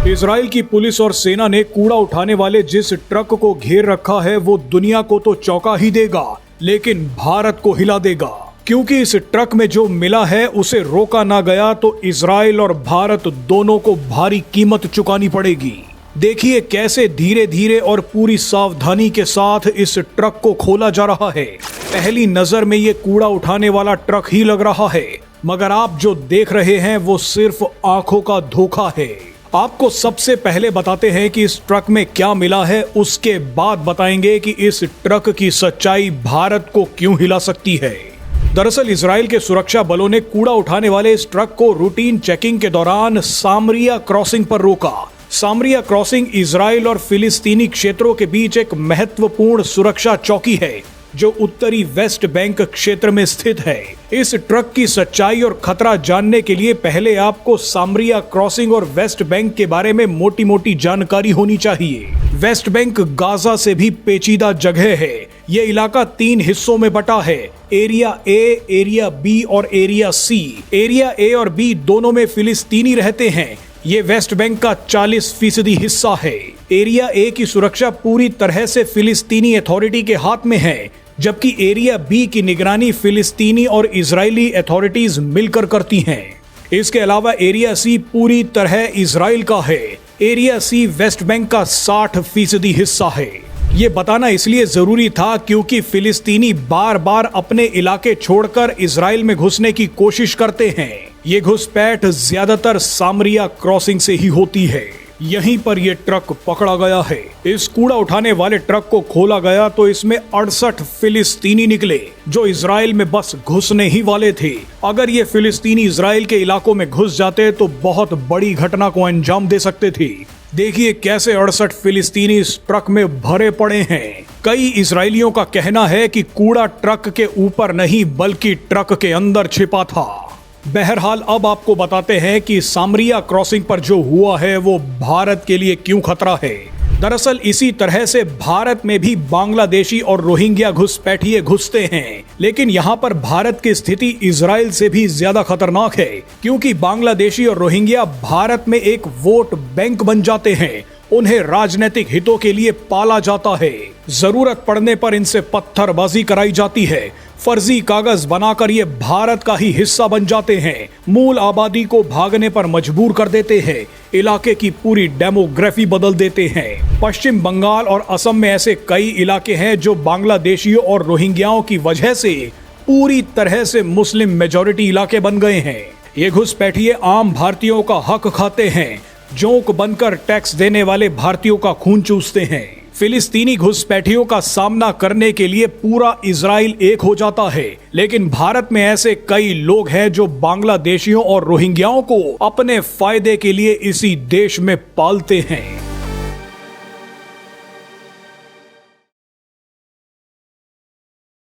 Israel की police और सेना ने कूड़ा उठाने वाले जिस ट्रक को घेर रखा है वो दुनिया को तो चौंका ही देगा, लेकिन भारत को हिला देगा। क्योंकि इस ट्रक में जो मिला है उसे रोका ना गया तो इजराइल और भारत दोनों को भारी कीमत चुकानी पड़ेगी। देखिए कैसे धीरे धीरे और पूरी सावधानी के साथ इस ट्रक को खोला जा रहा है। पहली नजर में ये कूड़ा उठाने वाला ट्रक ही लग रहा है, मगर आप जो देख रहे हैं वो सिर्फ आंखों का धोखा है। आपको सबसे पहले बताते हैं कि इस ट्रक में क्या मिला है, उसके बाद बताएंगे कि इस ट्रक की सच्चाई भारत को क्यों हिला सकती है। दरअसल इजराइल के सुरक्षा बलों ने कूड़ा उठाने वाले इस ट्रक को रूटीन चेकिंग के दौरान सामरिया क्रॉसिंग पर रोका। सामरिया क्रॉसिंग इजराइल और फिलिस्तीनी क्षेत्रों के बीच एक महत्वपूर्ण सुरक्षा चौकी है जो उत्तरी वेस्ट बैंक क्षेत्र में स्थित है। इस ट्रक की सच्चाई और खतरा जानने के लिए पहले आपको सामरिया क्रॉसिंग और वेस्ट बैंक के बारे में मोटी मोटी जानकारी होनी चाहिए। वेस्ट बैंक गाजा से भी पेचीदा जगह है। यह इलाका 3 हिस्सों में बटा है, एरिया ए, एरिया बी और एरिया सी। एरिया ए और बी दोनों में फिलिस्तीनी रहते हैं। ये वेस्ट बैंक का 40% हिस्सा है। एरिया ए की सुरक्षा पूरी तरह से फिलिस्तीनी अथॉरिटी के हाथ में है, जबकि एरिया बी की निगरानी फिलिस्तीनी और इजरायली अथॉरिटीज मिलकर करती हैं। इसके अलावा एरिया सी पूरी तरह इजराइल का है। एरिया सी वेस्ट बैंक का 60% हिस्सा है। ये बताना इसलिए जरूरी था क्योंकि फिलिस्तीनी बार बार अपने इलाके छोड़कर इजराइल में घुसने की कोशिश करते हैं। ये घुसपैठ ज्यादातर सामरिया क्रॉसिंग से ही होती है। यहीं पर यह ट्रक पकड़ा गया है। इस कूड़ा उठाने वाले ट्रक को खोला गया तो इसमें 68 फिलिस्तीनी निकले जो इजराइल में बस घुसने ही वाले थे। अगर ये फिलिस्तीनी इजराइल के इलाकों में घुस जाते तो बहुत बड़ी घटना को अंजाम दे सकते थे। देखिए कैसे 68 फिलिस्तीनी इस ट्रक में भरे पड़े हैं। कई इजरायलियों का कहना है कि कूड़ा ट्रक के ऊपर नहीं बल्कि ट्रक के अंदर छिपा था। बहरहाल अब आपको बताते हैं कि सामरिया क्रॉसिंग पर जो हुआ है वो भारत के लिए क्यों खतरा है। दरअसल इसी तरह से भारत में भी बांग्लादेशी और रोहिंग्या घुसपैठिए घुसते हैं, लेकिन यहाँ पर भारत की स्थिति इजराइल से भी ज्यादा खतरनाक है क्योंकि बांग्लादेशी और रोहिंग्या भारत में एक वोट बैंक बन जाते हैं। उन्हें राजनीतिक हितों के लिए पाला जाता है। जरूरत पड़ने पर इनसे पत्थरबाजी कराई जाती है। फर्जी कागज बनाकर ये भारत का ही हिस्सा बन जाते हैं। मूल आबादी को भागने पर मजबूर कर देते हैं। इलाके की पूरी डेमोग्राफी बदल देते हैं। पश्चिम बंगाल और असम में ऐसे कई इलाके हैं जो बांग्लादेशियों और रोहिंग्याओं की वजह से पूरी तरह से मुस्लिम मेजॉरिटी इलाके बन गए हैं। ये घुसपैठिए आम भारतीयों का हक खाते हैं। जोंक बनकर टैक्स देने वाले भारतीयों का खून चूसते हैं। फिलिस्तीनी घुसपैठियों का सामना करने के लिए पूरा इजराइल एक हो जाता है, लेकिन भारत में ऐसे कई लोग हैं जो बांग्लादेशियों और रोहिंग्याओं को अपने फायदे के लिए इसी देश में पालते हैं।